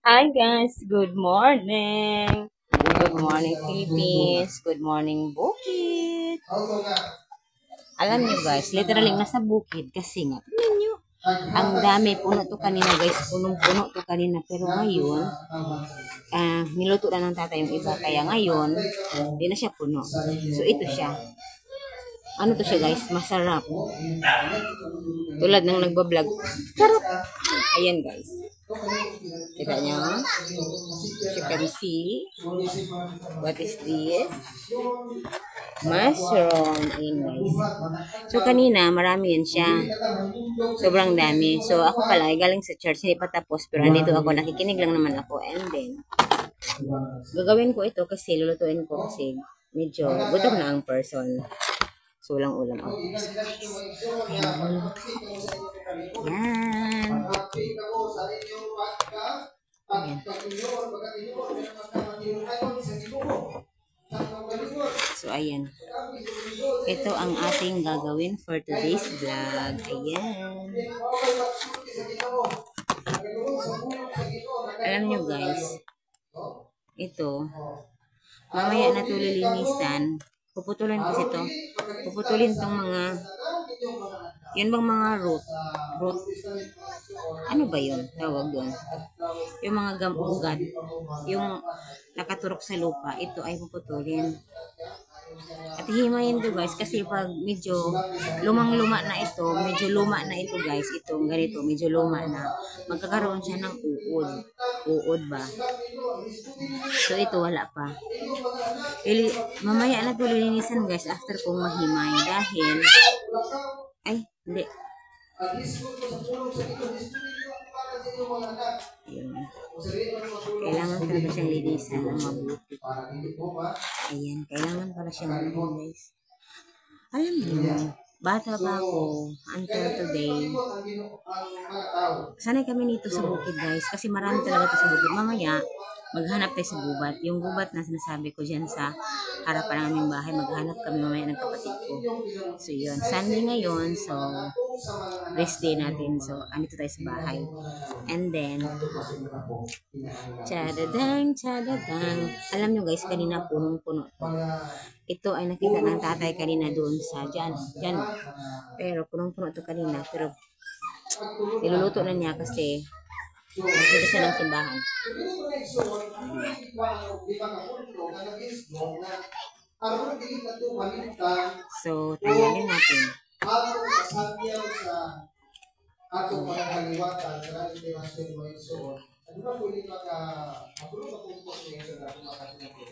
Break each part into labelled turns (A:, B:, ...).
A: Hi guys, good morning. Good morning Philippines. Good morning Bukid. Alam niyo guys, literally nasa bukid kasi nga, tingnan niyo, ang dami puno to kanina guys, punong-puno to kanina pero ngayon, niluto na ng tatay yung iba kaya ngayon, hindi na siya puno. So ito siya. Ano to siya guys? Masarap. Tulad ng nagbablog. Sarap. Ayan guys. Kita niyo? You can see. What is this? Mushroom. Ayan guys. So kanina, marami yan siya. Sobrang dami. So ako pala, galing sa church, hindi pa tapos. Pero andito ako, nakikinig lang naman ako. And then, gagawin ko ito kasi lulutuin ko kasi medyo gutom na ang person. So, walang ulam ako. Yan. Yan. So, ayan. Ito ang ating gagawin for today's vlog. Ayan. Alam nyo guys, ito, mamaya na ito lilinisan. Puputulin kasi ito. Puputulin itong mga, yun bang mga root? Ano ba yun? Tawag doon. Yung mga ugat. Yung nakaturok sa lupa. Ito ay puputulin. At himayin to guys kasi pag medyo lumang-luma na ito, medyo luma na ito guys, itong ganito, medyo luma na, magkakaroon siya ng uod. Uod ba? So ito wala pa. Mamaya na ito lilinisan guys after kong mahimay dahil, ay hindi. Ayun. Kailangan talaga siyang linisan ng mabuti. Ayan, kailangan pala siyang linisan guys. Alam niyo, bata pa ako until today. Sanay kami nito sa bukid guys kasi marami talaga ito sa bukid. Mamaya, maghanap tayo sa gubat. Yung gubat na sinasabi ko dyan sa harapan ng aming bahay, maghanap kami mamaya ng kapatid ko. So yun, Sunday ngayon, so rest day natin. So, andito tayo sa bahay. And then, chadadang, chadadang. Alam nyo guys, kanina punong-puno to. Ito ay nakita ng tatay kanina doon sa dyan. Pero punong-puno to kanina. Pero, niluluto na niya kasi nagpunta siya ng simbahan. So, tanggalin natin.
B: Ato panangaliwatan sa internasyon mo ito. Ano na pwede makapulo na pumpos niya sa dato makatinapo.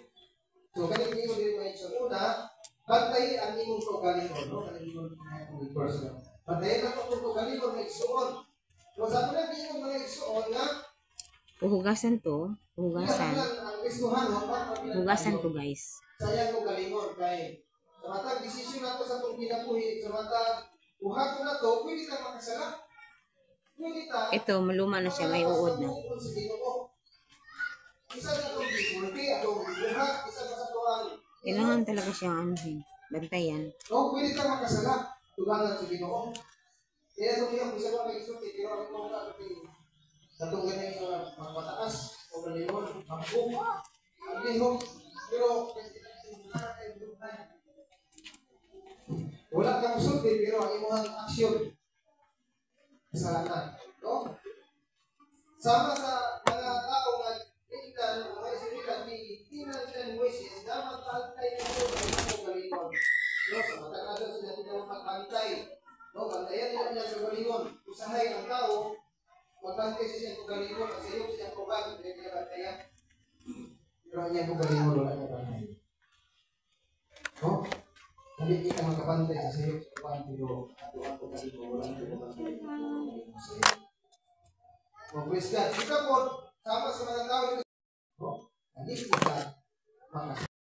B: So, ganito yung din mo ito. Una, bantay ang imong kaugalingon, no? Kalingon ng person. Bantayin ang kaugalingon ng igsuon. So, sa mga imong mga igsuon nga,
A: Uhugasan to. Uhugasan. Hugasan to guys.
B: Sayang ko galingon kay sa matag desisyon nato sa itong kinabuhi, sa matag buhat ko na to, pwede ka makasala.
A: Ito, maluma na siya, may uod na. Kailangan talaga siyang anuhin. Bantayan.
B: No, pwede ka makasala. Tugangan sa Ginoo. Kaya ito yung isa ba may isulti, pero ang mga kapatid, natong ganyan sa mga mataas, o galingon, magbong, ang lihong, pero wala kang usulti, pero ang imong aksyon, kasalanan. No? Sama sa mga tao na tingnan, mga isilikan ni tingnan sila ni Moises, dapat pantay na ito ang mga galingon. No? Sa matagalan sila tinawag magpantay. No? Bantayan nila niya sa galingon. Usahay ang tao, magbantay siya sa galingon, kasi yung siya kuban, hindi nila bantayan. Pero ang niya galingon, wala niya bantay. No? Hindi kita makapantay sa sayo sa kuban, pero ato-ato galingon, wala niya bantay. O, praise God. Kita po, sama sa mga tao, hindi kita makasalanan.